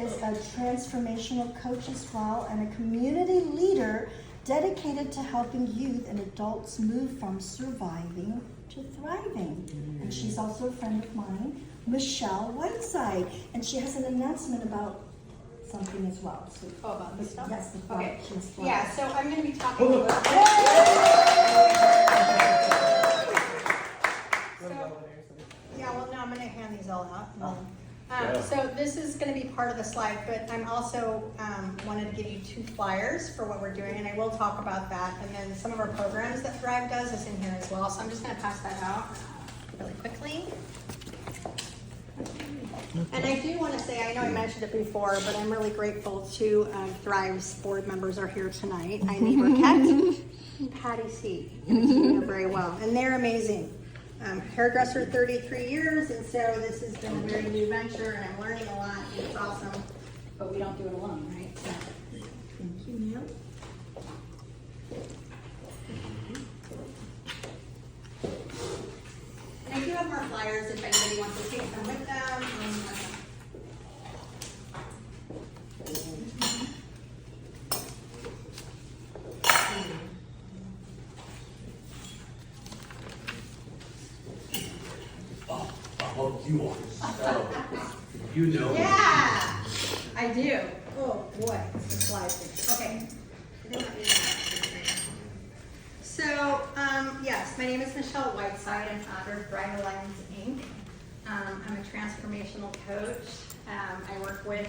is a transformational coach as well and a community leader dedicated to helping youth and adults move from surviving to thriving. And she's also a friend of mine, Michelle Whiteside, and she has an announcement about something as well. So, about this stuff? yes, the Okay. Yeah, so I'm going to be talking a little bit. I'm going to hand these all out. So this is going to be part of the slide, but I'm also wanted to give you 2 flyers for what we're doing, and I will talk about that. And then some of our programs that Thrive does is in here as well. So I'm just going to pass that out really quickly. And I do want to say, I know I mentioned it before, but I'm really grateful to Thrive's board members are here tonight. Amy Burkett and Patty C. You know very well, and they're amazing. Hairdresser 33 years, and so this has been a very new venture, and I'm learning a lot, and it's awesome. But we don't do it alone, right? So, thank you, Neil. And I do have more flyers if anybody wants to take them with them. Oh, you are so, you know. Yeah, I do. Oh boy, it's the slide thing. Okay. So, yes, my name is Michelle Whiteside. I'm founder of Thrive Alliance, Inc. I'm a transformational coach. I work with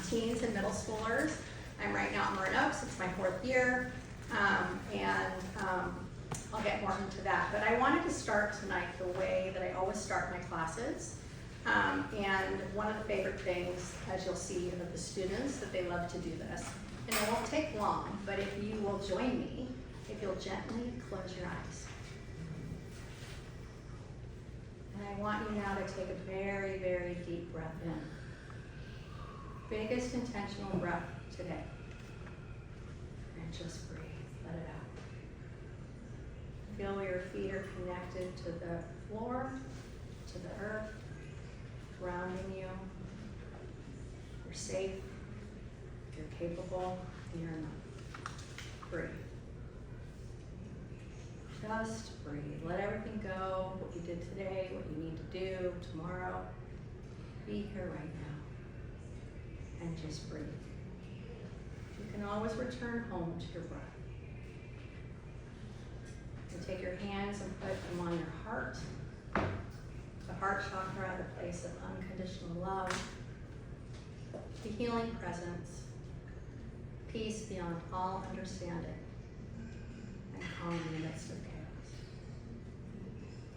teens and middle schoolers. I'm right now at Marin Oaks. It's my 4th year. I'll get more into that. But I wanted to start tonight the way that I always start my classes. And one of the favorite things, as you'll see of the students, that they love to do this. And it won't take long, but if you will join me, if you'll gently close your eyes. And I want you now to take a very, very deep breath in. Biggest intentional breath today. And just breathe, let it out. Feel where your feet are connected to the floor, to the earth, grounding you. You're safe, you're capable, you're enough. Breathe. Just breathe. Let everything go, what you did today, what you need to do tomorrow. Be here right now. And just breathe. You can always return home to your breath. And take your hands and put them on your heart. The heart chakra, the place of unconditional love. The healing presence. Peace beyond all understanding. And calm in the midst of chaos.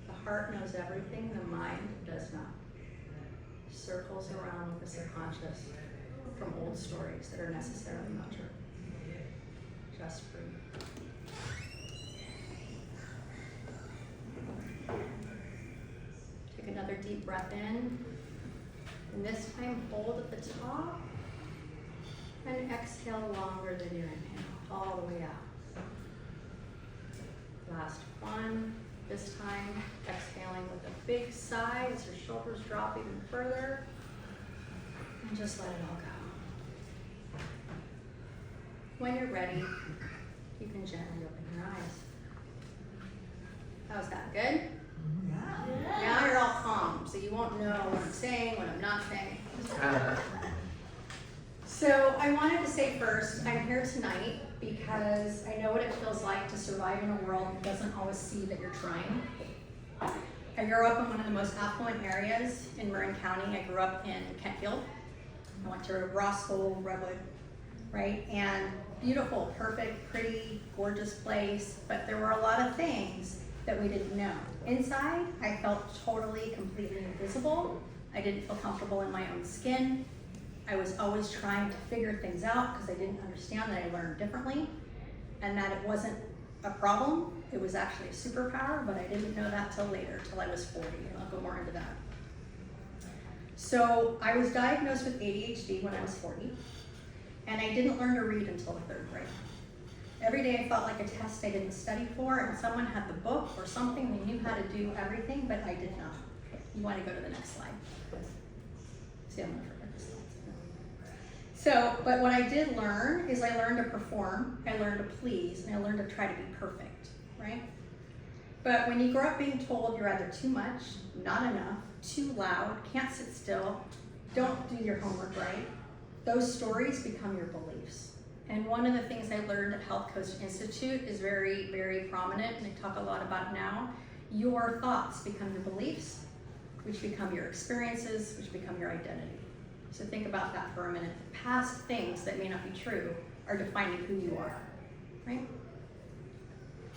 The heart knows everything, the mind does not. Circles around with the subconscious from old stories that are necessarily not true. Just breathe. Take another deep breath in. And this time hold at the top. And exhale longer than your inhale, all the way out. Last one. This time, exhaling with a big sigh as your shoulders drop even further. And just let it all go. When you're ready, you can gently open your eyes. How's that? Good? Yeah. Now you're all calm, so you won't know what I'm saying, what I'm not saying. So I wanted to say first, I'm here tonight because I know what it feels like to survive in a world that doesn't always see that you're trying. I grew up in one of the most affluent areas in Marin County. I grew up in Kentfield. I went to Rossville, Redwood, right? And beautiful, perfect, pretty, gorgeous place, but there were a lot of things that we didn't know. Inside, I felt totally, completely invisible. I didn't feel comfortable in my own skin. I was always trying to figure things out because I didn't understand that I learned differently and that it wasn't a problem. It was actually a superpower, but I didn't know that till later, till I was 40, and I'll go more into that. So I was diagnosed with ADHD when I was 40, and I didn't learn to read until the 3rd grade. Every day I felt like a test I didn't study for, and someone had the book or something, they knew how to do everything, but I did not. You want to go to the next slide? See, I'm gonna forget this slide. But what I did learn is I learned to perform, I learned to please, and I learned to try to be perfect, right? But when you grow up being told you're either too much, not enough, too loud, can't sit still, don't do your homework right, those stories become your beliefs. And one of the things I learned at Health Coach Institute is very, very prominent, and I talk a lot about it now. Your thoughts become your beliefs, which become your experiences, which become your identity. So think about that for a minute. Past things that may not be true are defining who you are, right?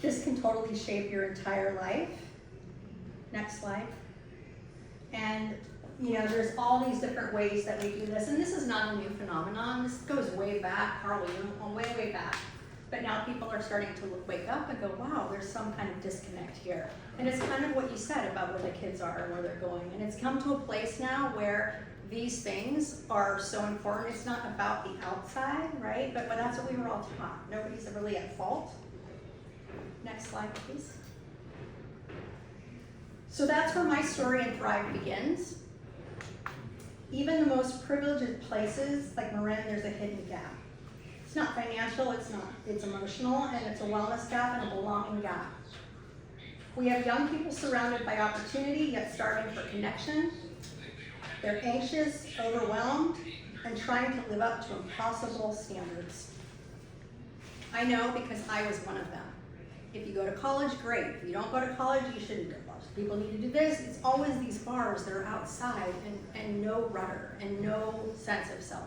This can totally shape your entire life. Next slide. And there's all these different ways that we do this, and this is not a new phenomenon. This goes way back, Carl Jung, way, way back. But now people are starting to wake up and go, wow, there's some kind of disconnect here. And it's kind of what you said about where the kids are and where they're going. And it's come to a place now where these things are so important. It's not about the outside, right? But that's what we were all taught. Nobody's really at fault. Next slide, please. So that's where my story in Thrive begins. Even the most privileged places, like Marin, there's a hidden gap. It's not financial, it's emotional, and it's a wellness gap and a belonging gap. We have young people surrounded by opportunity, yet starving for connection. They're anxious, overwhelmed, and trying to live up to impossible standards. I know because I was one of them. If you go to college, great. If you don't go to college, you shouldn't go to college. People need to do this. It's always these bars that are outside and no rudder and no sense of self.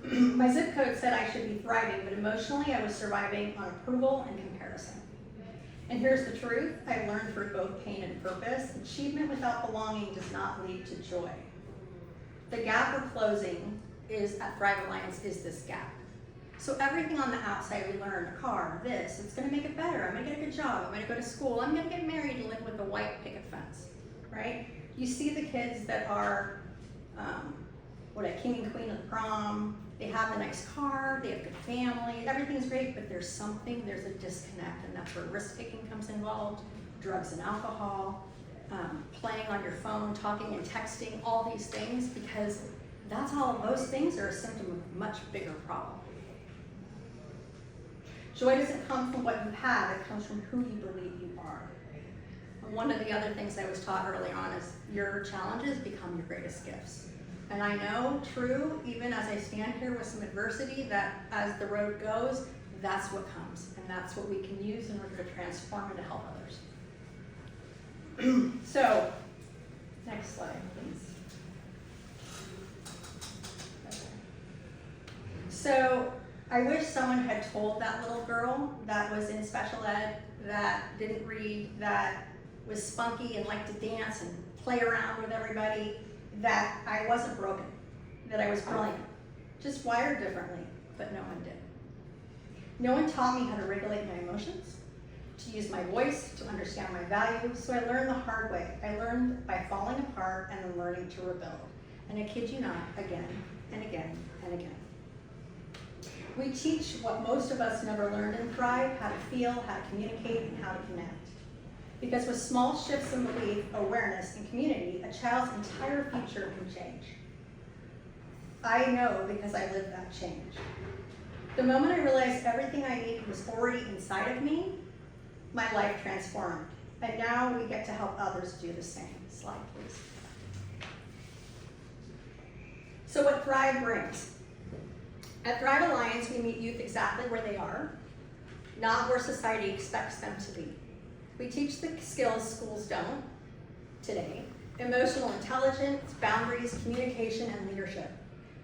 My zip code said I should be thriving, but emotionally I was surviving on approval and comparison. And here's the truth. I learned through both pain and purpose. Achievement without belonging does not lead to joy. The gap we're closing at Thrive Alliance is this gap. So everything on the outside we learn, a car, this, it's gonna make it better. I'm gonna get a good job, I'm gonna go to school, I'm gonna get married and live with a white picket fence, right? You see the kids that are, a king and queen of the prom, they have a nice car, they have good family, everything's great, but there's a disconnect, and that's where risk-taking comes involved, drugs and alcohol, playing on your phone, talking and texting, all these things, because those things are a symptom of a much bigger problem. Joy doesn't come from what you have, it comes from who you believe you are. And one of the other things I was taught early on is your challenges become your greatest gifts. And I know, true, even as I stand here with some adversity, that as the road goes, that's what comes. And that's what we can use in order to transform and to help others. So, next slide, please. Okay. So, I wish someone had told that little girl that was in special ed, that didn't read, that was spunky and liked to dance and play around with everybody, that I wasn't broken, that I was brilliant, just wired differently, but no one did. No one taught me how to regulate my emotions, to use my voice, to understand my values, so I learned the hard way. I learned by falling apart and then learning to rebuild. And I kid you not, again and again and again. We teach what most of us never learned in Thrive, how to feel, how to communicate, and how to connect. Because with small shifts in belief, awareness, and community, a child's entire future can change. I know because I lived that change. The moment I realized everything I needed was already inside of me, my life transformed. And now we get to help others do the same. Slide, please. So what Thrive brings. At Thrive Alliance, we meet youth exactly where they are, not where society expects them to be. We teach the skills schools don't today: emotional intelligence, boundaries, communication, and leadership.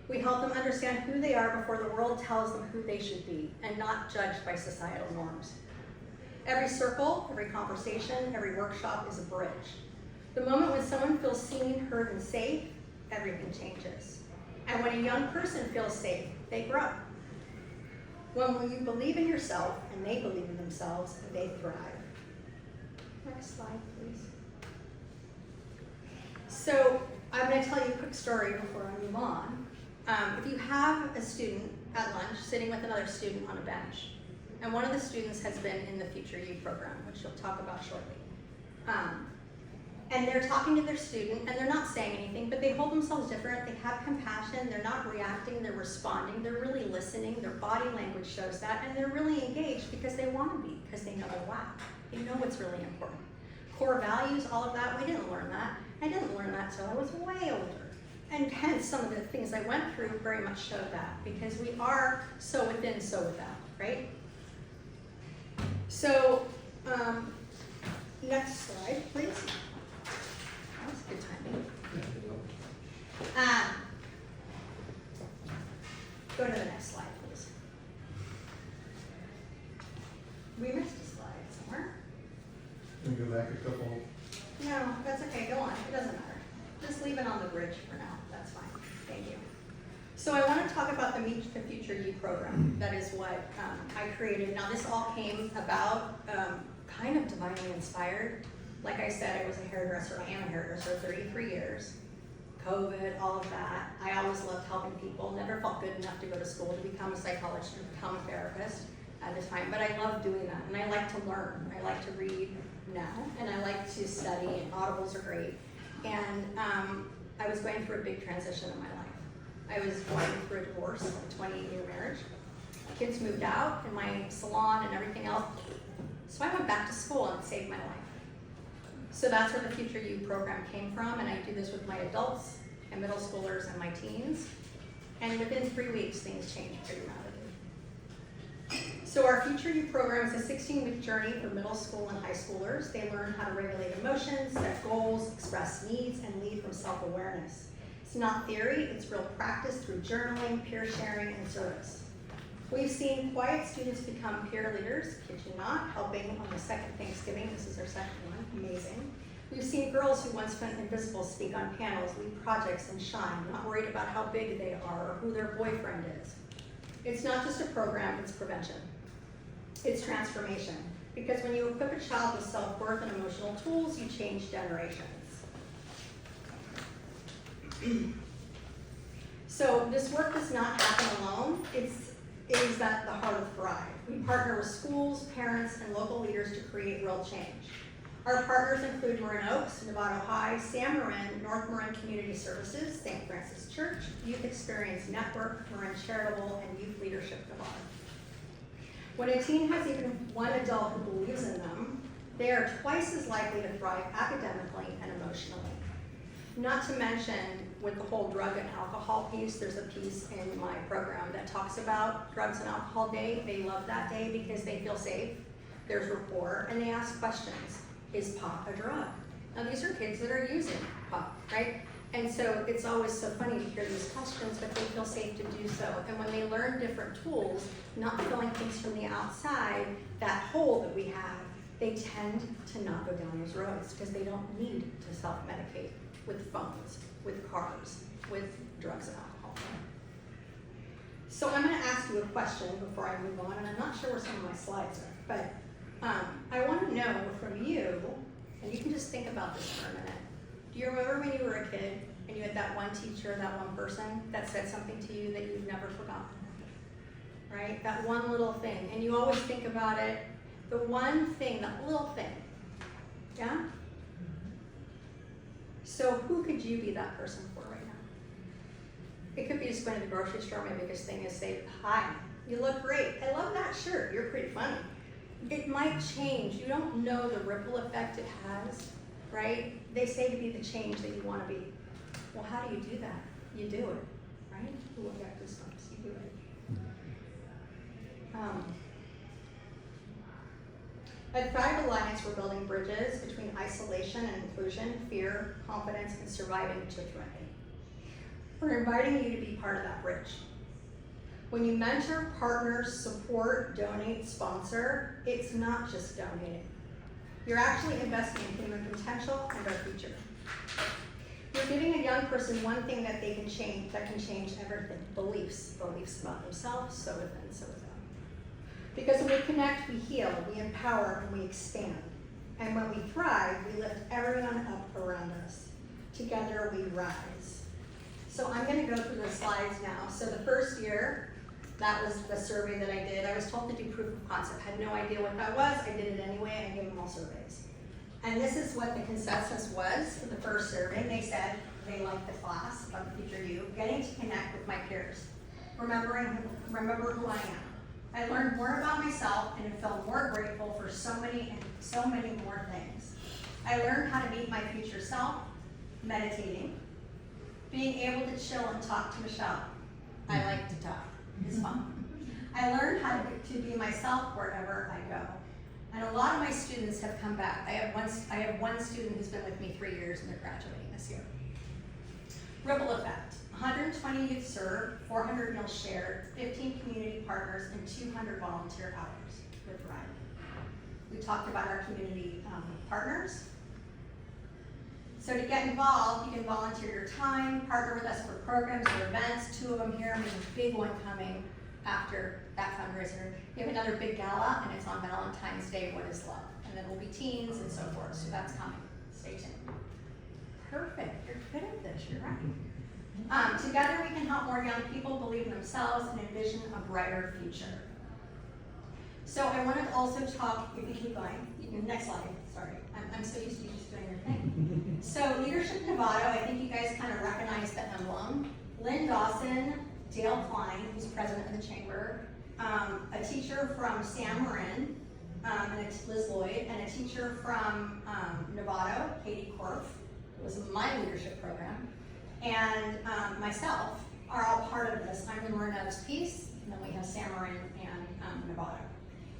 We help them understand who they are before the world tells them who they should be, and not judged by societal norms. Every circle, every conversation, every workshop is a bridge. The moment when someone feels seen, heard, and safe, everything changes. And when a young person feels safe, they grow. When you believe in yourself and they believe in themselves, they thrive. Next slide, please. So I'm going to tell you a quick story before I move on. If you have a student at lunch sitting with another student on a bench, and one of the students has been in the Future You program, which you'll talk about shortly, And they're talking to their student and they're not saying anything, but they hold themselves different. They have compassion. They're not reacting. They're responding. They're really listening. Their body language shows that. And they're really engaged because they want to be, because they know, wow, they know what's really important. Core values, all of that, we didn't learn that. I didn't learn that till I was way older. And hence some of the things I went through very much showed that, because we are so within, so without, right? So, next slide, please. That was good timing. Go to the next slide, please. We missed a slide somewhere. Can we go back a couple? No, that's okay, go on, it doesn't matter. Just leave it on the bridge for now, that's fine, thank you. So I want to talk about the Meet the Future You program. That is what I created. Now this all came about kind of divinely inspired. Like I said, I was a hairdresser, I am a hairdresser, 33 years. COVID, all of that. I always loved helping people, never felt good enough to go to school to become a psychologist or become a therapist at the time, but I love doing that, and I like to learn. I like to read now, and I like to study, and audibles are great. And I was going through a big transition in my life. I was going through a divorce, a 28-year marriage. My kids moved out, and my salon and everything else. So I went back to school, and it saved my life. So that's where the Future You program came from, and I do this with my adults and middle schoolers and my teens. And within 3 weeks, things changed pretty rapidly. So our Future You program is a 16-week journey for middle school and high schoolers. They learn how to regulate emotions, set goals, express needs, and lead from self-awareness. It's not theory, it's real practice through journaling, peer sharing, and service. We've seen quiet students become peer leaders, kid you not, helping on the second Thanksgiving. This is our second one, amazing. We've seen girls who once went invisible speak on panels, lead projects, and shine, not worried about how big they are or who their boyfriend is. It's not just a program, it's prevention. It's transformation. Because when you equip a child with self-worth and emotional tools, you change generations. So this work does not happen alone. It is at the heart of Thrive. We partner with schools, parents, and local leaders to create real change. Our partners include Marin Oaks, Novato High, San Marin, North Marin Community Services, St. Francis Church, Youth Experience Network, Marin Charitable, and Youth Leadership Novato. When a teen has even one adult who believes in them, they are twice as likely to thrive academically and emotionally. Not to mention, with the whole drug and alcohol piece, there's a piece in my program that talks about Drugs and Alcohol Day. They love that day because they feel safe. There's rapport, and they ask questions. Is pot a drug? Now these are kids that are using pot, right? And so it's always so funny to hear these questions, but they feel safe to do so. And when they learn different tools, not feeling things from the outside, that hole that we have, they tend to not go down those roads because they don't need to self-medicate with phones, with cars, with drugs and alcohol. So I'm going to ask you a question before I move on, and I'm not sure where some of my slides are, but I want to know from you, and you can just think about this for a minute. Do you remember when you were a kid and you had that one teacher, that one person that said something to you that you've never forgotten? Right? That one little thing, and you always think about it, the one thing, that little thing. Yeah? So who could you be that person for right now? It could be just going to the grocery store. My biggest thing is say, hi, you look great. I love that shirt. You're pretty funny. It might change. You don't know the ripple effect it has, right? They say to be the change that you want to be. Well, how do you do that? You do it, right? Ooh, I got goosebumps. You do it. At Thrive Alliance, we're building bridges between isolation and inclusion, fear, confidence, and surviving to thriving. We're inviting you to be part of that bridge. When you mentor, partner, support, donate, sponsor, it's not just donating. You're actually investing in human potential and our future. You're giving a young person one thing that they can change, that can change everything. Beliefs about themselves, so within, so without. Because when we connect, we heal, we empower, and we expand. And when we thrive, we lift everyone up around us. Together we rise. So I'm going to go through the slides now. So the first year, that was the survey that I did. I was told to do proof of concept. Had no idea what that was. I did it anyway. I gave them all surveys. And this is what the consensus was for the first survey. They said they liked the class about the future you, getting to connect with my peers, remember who I am. I learned more about myself and felt more grateful for so many more things. I learned how to meet my future self, meditating, being able to chill and talk to Michelle. I like to talk, it's fun. I learned how to be myself wherever I go. And a lot of my students have come back. I have one student who's been with me 3 years and they're graduating this year. Ripple effect. 120 youth served, 400 meals shared, 15 community partners, and 200 volunteer hours with Ryan. We talked about our community partners. So to get involved, you can volunteer your time, partner with us for programs or events. 2 of them here, and there's a big one coming after that fundraiser. We have another big gala, and it's on Valentine's Day, What is Love? And then we'll be teens and so forth, so that's coming. Stay tuned. Perfect, you're good at this, you're right. Together we can help more young people believe in themselves and envision a brighter future. So I want to also talk, you can keep going, next slide, sorry. I'm so used to you just doing your thing. So Leadership Novato, I think you guys kind of recognize the emblem. Lynn Dawson, Dale Klein, who's president of the chamber, a teacher from San Marin, and Liz Lloyd, and a teacher from Novato, Katie Korf, who was in my leadership program, and myself are all part of this. I'm the Marinos piece, and then we have San Marin and Novato.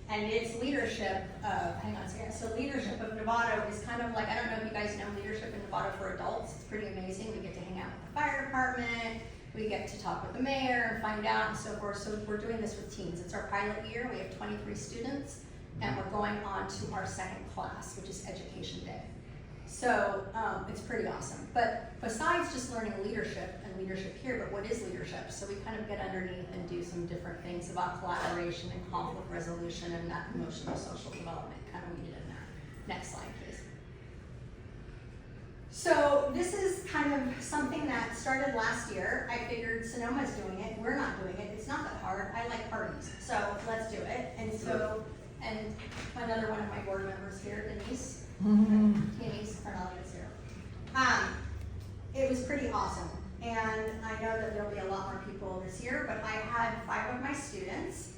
And it's leadership of, hang on a second, so leadership of Novato is kind of like, I don't know if you guys know leadership in Novato for adults, it's pretty amazing. We get to hang out with the fire department, we get to talk with the mayor and find out and so forth. So we're doing this with teens. It's our pilot year, we have 23 students, and we're going on to our second class, which is Education Day. So it's pretty awesome. But besides just learning leadership and leadership here, but what is leadership? So we kind of get underneath and do some different things about collaboration and conflict resolution and that emotional social development kind of weeded in there. Next slide, please. So this is kind of something that started last year. I figured Sonoma's doing it, we're not doing it. It's not that hard. I like parties, so let's do it. And so, and another one of my board members here, Denise. Denise Cornelius here. It was pretty awesome, and I know that there'll be a lot more people this year, but I had 5 of my students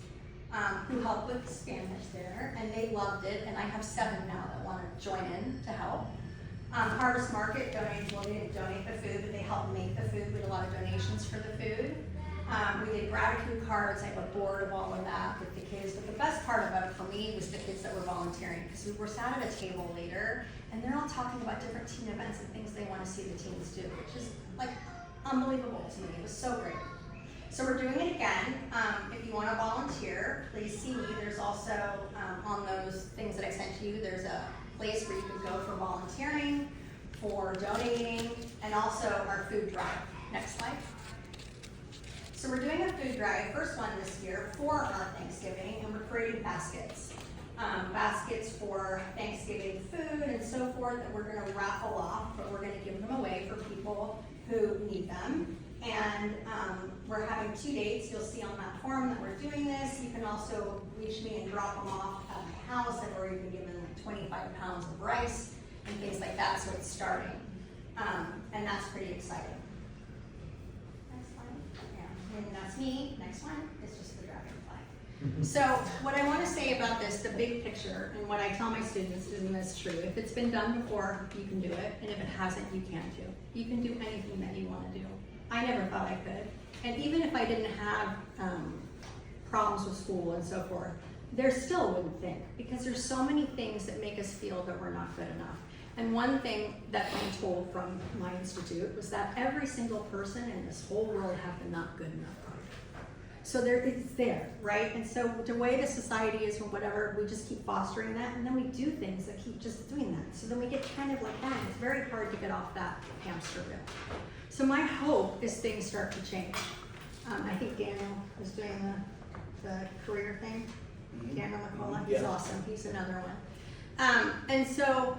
who helped with Spanish there, and they loved it, and I have 7 now that want to join in to help. Harvest Market donated, well, they didn't donate the food, but they helped make the food. We had a lot of donations for the food. We did gratitude cards. I have a board of all of that with the kids. But the best part about it for me was the kids that were volunteering, because we were sat at a table later, and they're all talking about different teen events and things they want to see the teens do, which is like unbelievable to me. It was so great. So we're doing it again. If you want to volunteer, please see me. There's also on those things that I sent to you, there's a place where you can go for volunteering, for donating, and also our food drive. Next slide. So we're doing a food drive, first one this year, for our Thanksgiving, and we're creating baskets. Baskets for Thanksgiving food and so forth that we're going to raffle off, but we're going to give them away for people who need them. And we're having 2 dates. You'll see on that form that we're doing this. You can also reach me and drop them off at my house. I've already been given like 25 pounds of rice and things like that, so it's starting. And that's pretty exciting. Next one. Yeah, and that's me. Next one is just the dragon flag. So what I want to say about this, the big picture, and what I tell my students, isn't this true? If it's been done before, you can do it. And if it hasn't, you can't do. You can do anything that you want to do. I never thought I could. And even if I didn't have problems with school and so forth, there still wouldn't think, because there's so many things that make us feel that we're not good enough. And one thing that I'm told from my institute was that every single person in this whole world have the not good enough part. So it's there, right? And so the way the society is or whatever, we just keep fostering that, and then we do things that keep just doing that. So then we get kind of like that, and it's very hard to get off that hamster wheel. So my hope is things start to change. I think Daniel is doing the career thing. Daniel McCullough, he's awesome. He's another one. And so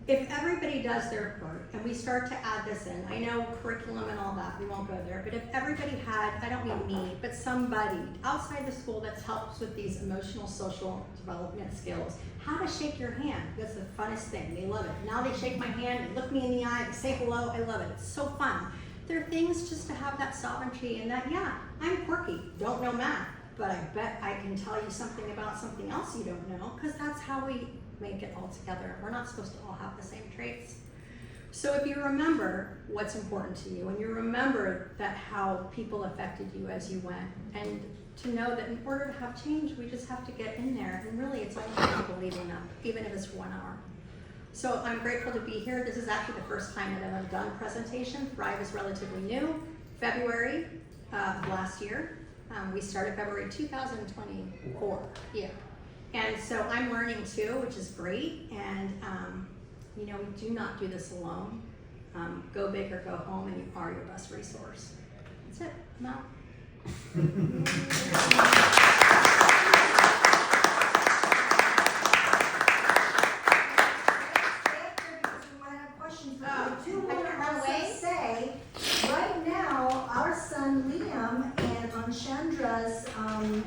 if everybody does their part and we start to add this in, I know curriculum and all that, we won't go there, but if everybody had, I don't mean me, but somebody outside the school that helps with these emotional, social development skills, how to shake your hand, that's the funnest thing, they love it. Now they shake my hand, they look me in the eye, they say hello, I love it, it's so fun. There are things just to have that sovereignty and that, yeah, I'm quirky, don't know math, but I bet I can tell you something about something else you don't know, because that's how we make it all together. We're not supposed to all have the same traits. So if you remember what's important to you, and you remember that how people affected you as you went, and to know that in order to have change, we just have to get in there, and really it's only about believing that, even if it's for 1 hour. So I'm grateful to be here. This is actually the first time that I've done a presentation. Thrive is relatively new, February of last year. We started February 2024, yeah. And so I'm learning too, which is great. And you know, we do not do this alone. Go big or go home, and you are your best resource. That's it. I'm out. I do I want can to run also away. say, right now, our son Liam and Anshandra's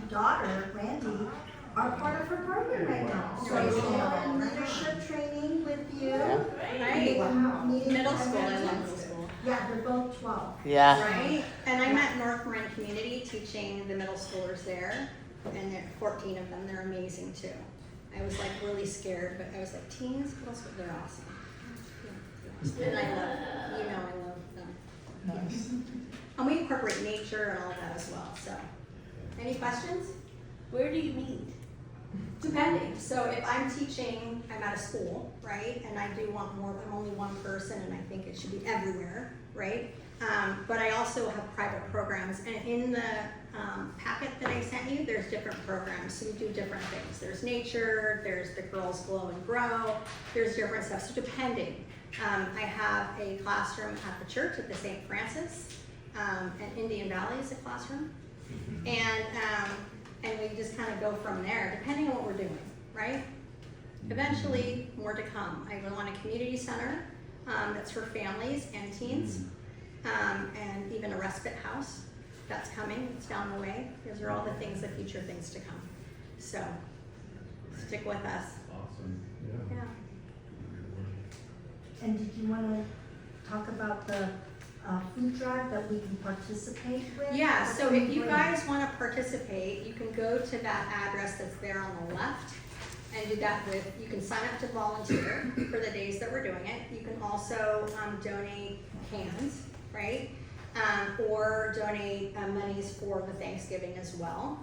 daughter, Randy, are part of her program right now. So they're in leadership training with you. Right? Meeting Middle school, I and love middle school. Yeah, they're both 12. Yeah. Right? And I'm at North Marin Community teaching the middle schoolers there, and there are 14 of them. They're amazing too. I was like really scared, but I was like, teens, middle school, they're awesome. Yeah, and I love, you know, I love them. Nice. And we incorporate nature and all of that as well. So, any questions? Where do you meet? Depending. So if I'm teaching, I'm at a school, right? And I do want more, I'm only one person and I think it should be everywhere, right? But I also have private programs, and in the packet that I sent you, there's different programs. So we do different things. There's nature, there's the Girls Glow and Grow, there's different stuff. So depending. I have a classroom at the church at the St. Francis, and Indian Valley is a classroom. And we just kind of go from there, depending on what we're doing, right? Eventually, more to come. I want a community center that's for families and teens, and even a respite house that's coming. It's down the way. Those are all the things, the future things to come. So stick with us. Awesome. Yeah. And did you want to talk about the food drive that we can participate with? Yeah, so if you guys want to participate, you can go to that address that's there on the left and do that with, you can sign up to volunteer for the days that we're doing it. You can also donate cans, right? Or donate monies for the Thanksgiving as well.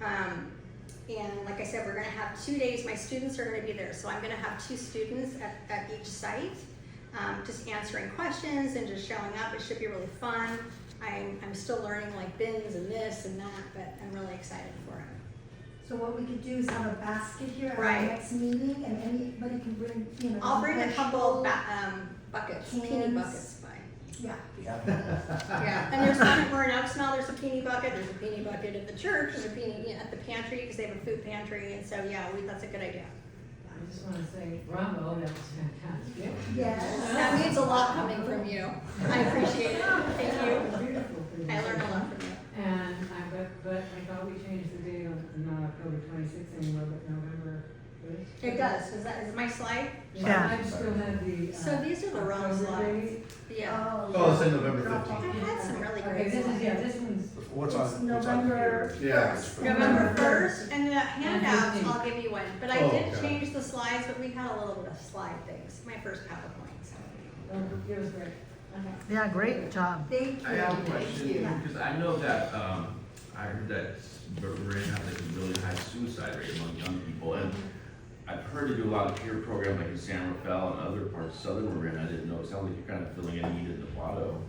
And like I said, we're gonna have 2 days, my students are gonna be there. So I'm gonna have 2 students at each site. Just answering questions and just showing up. It should be really fun. I'm still learning like bins and this and that, but I'm really excited for it. So what we could do is have a basket here at our Right. next meeting, and anybody can bring, you know. I'll bring a couple vegetables. buckets, peony Cans. buckets. Bye. Yeah. Yeah, and there's one for an Elksmell, there's a peony bucket, there's a peony bucket at the church, there's a peony at the pantry, because they have a food pantry, and so yeah, that's a good idea. I just want to say, bravo, that was fantastic. Yes. That means a lot coming from you. I appreciate it. Thank you. Beautiful I learned a lot from you. And but I thought we changed the date on, not October 26th anymore, but November 1st. It does. Is my slide? Yeah. I still have the. So these are the wrong October slides. date. Yeah. Oh, it's in November Drop 15th. off. I had some really Okay, great this is, slides. yeah, this one's, What's It's on? what's on November here? Yeah. November 1st, and the handouts, 15th. I'll give you one. But I Oh, did okay. change the slides, but we had a little bit of slide things. My first PowerPoint. So. it was great. Yeah, great job. Thank you. I have a question, Yeah. because I know that, I heard that Marin has like a really high suicide rate among young people, and I've heard you do a lot of peer programs like in San Rafael and other parts of southern Marin. I didn't know, it sounds like you're kind of filling a need in Novato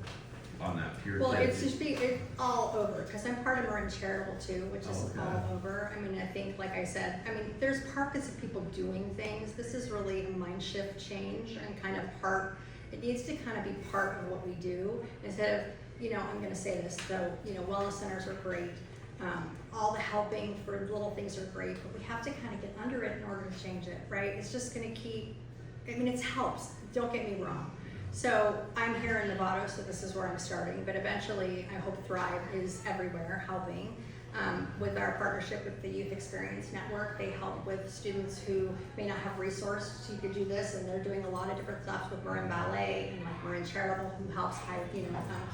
on that peer. Well, type it's thing. just it's all over, because I'm part of Marin Charitable too, which is Okay. all over. I mean, I think, like I said, there's pockets of people doing things. This is really a mind shift change and kind of it needs to kind of be part of what we do instead of, I'm gonna say this, so, wellness centers are great. All the helping for little things are great, but we have to kind of get under it in order to change it, right? It's just gonna keep I mean, it helps, don't get me wrong. So I'm here in Novato, so this is where I'm starting, but eventually I hope Thrive is everywhere helping. With our partnership with the Youth Experience Network, they help with students who may not have resources. You could do this, and they're doing a lot of different stuff with Marin Ballet and like Marin Charitable, who helps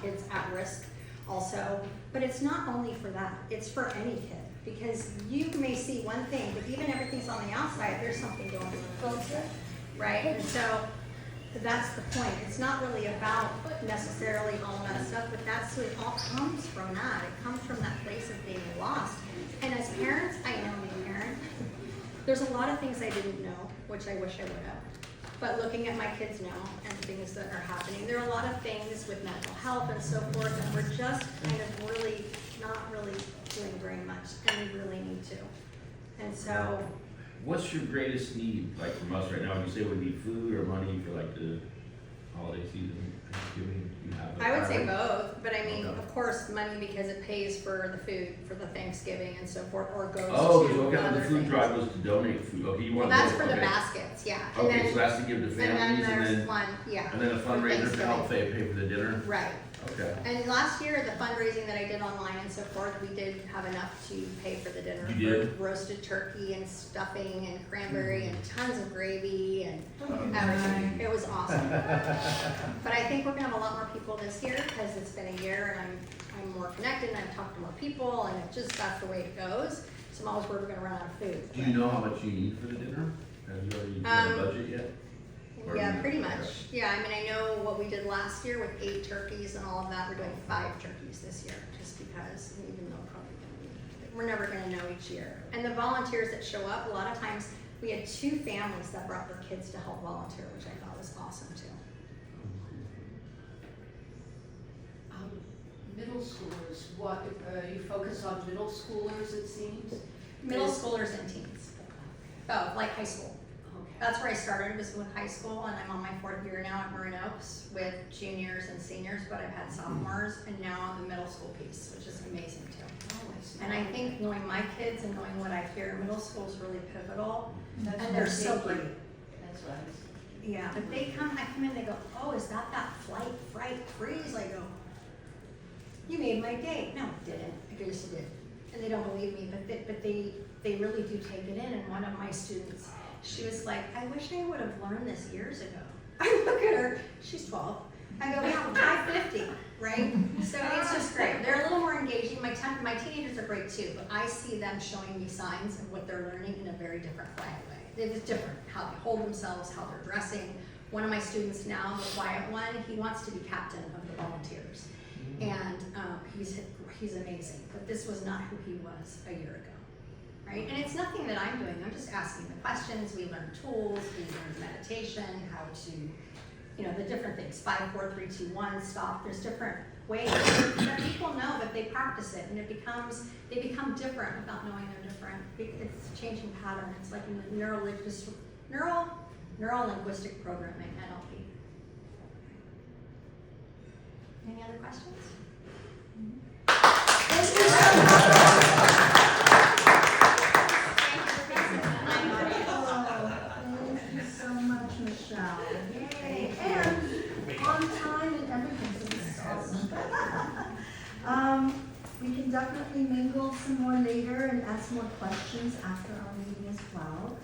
kids at risk also. But it's not only for that; it's for any kid, because you may see one thing, but even everything's on the outside. There's something going on the inside, right? And so that's the point. It's not really about necessarily all that stuff, but that's what it all comes from that. It comes from that place of being lost. And as parents, I know me parent, there's a lot of things I didn't know, which I wish I would have. But looking at my kids now and things that are happening, there are a lot of things with mental health and so forth, and we're just kind of really not really doing very much, and we really need to. And so, What's your greatest need, like from us right now? Would you say we need food or money for like the holiday season, Thanksgiving? You have a I would say priority? both, but I mean, Okay. of course, money because it pays for the food, for the Thanksgiving and so forth, or goes Oh, to because okay, other the food things. drive was to donate food. Okay, you Well, want to that's for the okay. baskets, yeah. And Okay, then, so that's to give to and families then and there's then, one, yeah. and then a for fundraiser to help Thanksgiving. pay for the dinner? Right. Okay. And last year, the fundraising that I did online and so forth, we did have enough to pay for the dinner. You did? For roasted turkey and stuffing and cranberry and tons of gravy and Oh, everything. It was awesome. But I think we're gonna have a lot more people this year because it's been a year and I'm more connected and I've talked to more people and it just, that's the way it goes. So I'm always worried we're gonna run out of food. Do you know how much you need for the dinner? Have you already done a budget yet? Or Yeah, you- pretty okay. much. Yeah, I mean, I know what we did last year with 8 turkeys and all of that. We're doing 5 turkeys this year, just because, even though probably we're never gonna know each year. And the volunteers that show up, a lot of times, we had 2 families that brought their kids to help volunteer, which I thought was awesome too. Middle schoolers, what, you focus on middle schoolers, it seems? Middle schoolers and teens, both, like high school. Okay. That's where I started, was with high school, and I'm on my 4th year now at Marin Oaks with juniors and seniors, but I've had sophomores, and now the middle school piece, which is amazing too. Oh, I see. And I think knowing my kids and knowing what I hear, middle school is really pivotal, That's and what they're I'm so thinking. great. That's what I was Yeah, but I come in, they go, oh, is that fright, freeze? I go, you made my day. No, I didn't. I guess you did. And they don't believe me, but they really do take it in. And one of my students, she was like, I wish I would have learned this years ago. I look at her, she's 12. I go, yeah, I'm 50, right? So it's just great. They're a little more engaging. My teenagers are great too, but I see them showing me signs of what they're learning in a very different way. It's different, how they hold themselves, how they're dressing. One of my students now, the quiet one, he wants to be captain of the volunteers. And he's amazing, but this was not who he was a year ago, right? And it's nothing that I'm doing, I'm just asking the questions. We learn tools, we learn meditation, how to, the different things, 5, 4, 3, 2, 1, stop. There's different ways that people know, but they practice it, and they become different without knowing they're different. It's a changing pattern. It's like in the neuro-linguistic programming, NLP. Any other questions? Thank you so much. Thank you so much, Michelle. Yay. And on time and everything, so this is awesome. We can definitely mingle some more later and ask more questions after our meeting as well.